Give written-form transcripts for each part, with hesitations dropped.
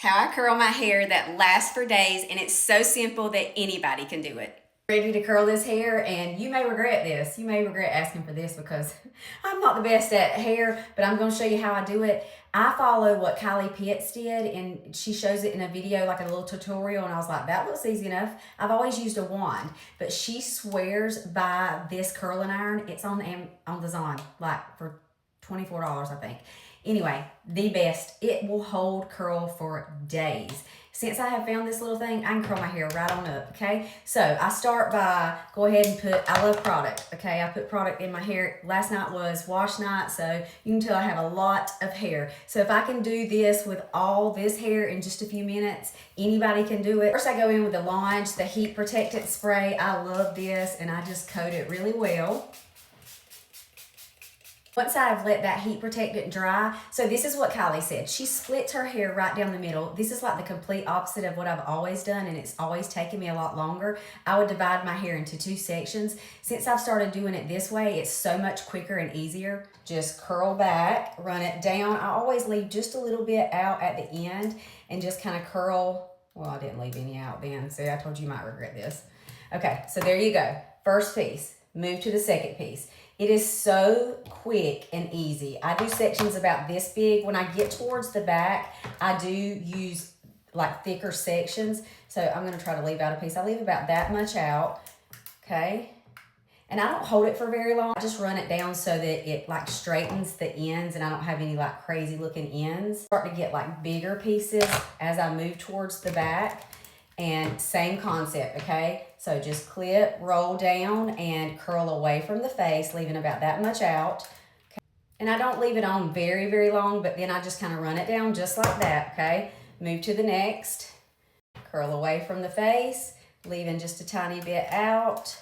how I curl my hair that lasts for days, and it's so simple that anybody can do it. Ready to curl this hair, and you may regret this. You may regret asking for this because I'm not the best at hair, but I'm going to show you how I do it. I follow what Kylie Pitts did, and she shows it in a video, like a little tutorial, and I was like, that looks easy enough. I've always used a wand, but she swears by this curling iron. It's on Amazon, like for $24, I think. Anyway, the best. It will hold curl for days. Since I have found this little thing, I can curl my hair right on up, okay? So I start by, go ahead and put, I love product, okay? I put product in my hair. Last night was wash night, so you can tell I have a lot of hair. So if I can do this with all this hair in just a few minutes, anybody can do it. First I go in with the Launch, the heat protectant spray. I love this, and I just coat it really well. Once I've let that heat protectant dry, so this is what Kylie said. She splits her hair right down the middle. This is like the complete opposite of what I've always done, and it's always taken me a lot longer. I would divide my hair into 2 sections. Since I've started doing it this way, it's so much quicker and easier. Just curl back, run it down. I always leave just a little bit out at the end and just kind of curl. Well, I didn't leave any out then. See, I told you you might regret this. Okay, so there you go. First piece. Move to the second piece. It is so quick and easy. I do sections about this big. When I get towards the back, I do use like thicker sections. So I'm gonna try to leave out a piece. I leave about that much out, okay? And I don't hold it for very long. I just run it down so that it like straightens the ends and I don't have any like crazy looking ends. Start to get like bigger pieces as I move towards the back. And same concept, okay? So just clip, roll down, and curl away from the face, leaving about that much out. Okay? And I don't leave it on very, very long, but then I just kind of run it down just like that, okay? Move to the next. Curl away from the face, leaving just a tiny bit out.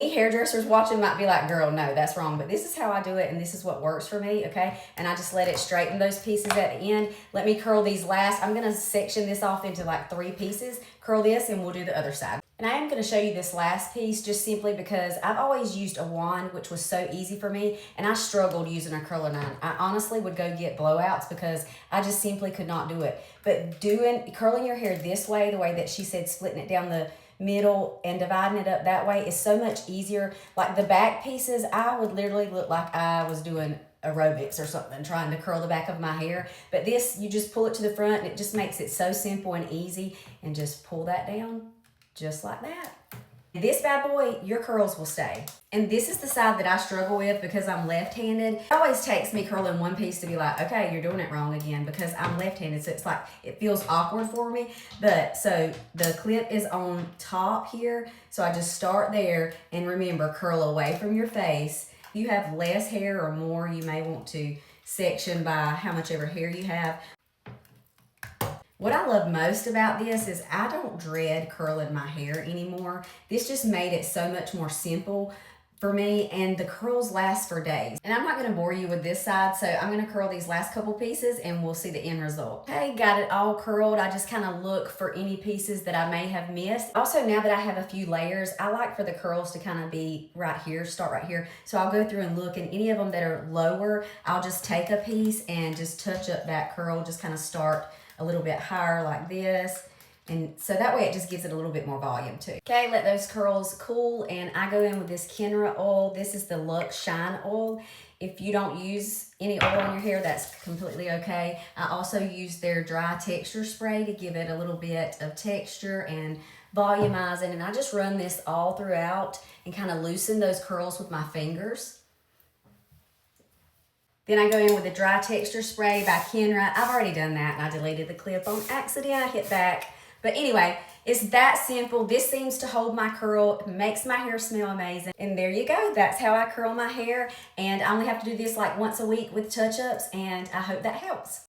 Any hairdressers watching might be like, girl, no, that's wrong. But this is how I do it, and this is what works for me, okay? And I just let it straighten those pieces at the end. Let me curl these last. I'm going to section this off into like 3 pieces. Curl this, and we'll do the other side. And I am going to show you this last piece just simply because I've always used a wand, which was so easy for me, and I struggled using a curling iron. I honestly would go get blowouts because I just simply could not do it. But curling your hair this way, the way that she said, splitting it down the middle and dividing it up that way is so much easier. Like the back pieces, I would literally look like I was doing aerobics or something trying to curl the back of my hair. But this, you just pull it to the front and it just makes it so simple and easy, and just pull that down just like that. This bad boy, your curls will stay. And this is the side that I struggle with because I'm left-handed. It always takes me curling one piece to be like, okay, you're doing it wrong again, because I'm left-handed. So it's like, it feels awkward for me. But so the clip is on top here. So I just start there, and remember, curl away from your face. If you have less hair or more, you may want to section by how much ever hair you have. What I love most about this is I don't dread curling my hair anymore. This just made it so much more simple for me, and the curls last for days. And I'm not going to bore you with this side, so I'm going to curl these last couple pieces and we'll see the end result. Okay, got it all curled. I just kind of look for any pieces that I may have missed. Also, now that I have a few layers, I like for the curls to kind of be right here, start right here. So I'll go through and look, and any of them that are lower, I'll just take a piece and just touch up that curl, just kind of start a little bit higher like this. And so that way it just gives it a little bit more volume too. Okay, let those curls cool, and I go in with this Kenra oil. This is the Luxe Shine Oil. If you don't use any oil on your hair, that's completely okay. I also use their dry texture spray to give it a little bit of texture and volumizing, and I just run this all throughout and kind of loosen those curls with my fingers. Then I go in with the dry texture spray by Kenra. I've already done that, and I deleted the clip on accident. I hit back. But anyway, it's that simple. This seems to hold my curl, makes my hair smell amazing. And there you go. That's how I curl my hair. And I only have to do this like once a week with touch-ups, and I hope that helps.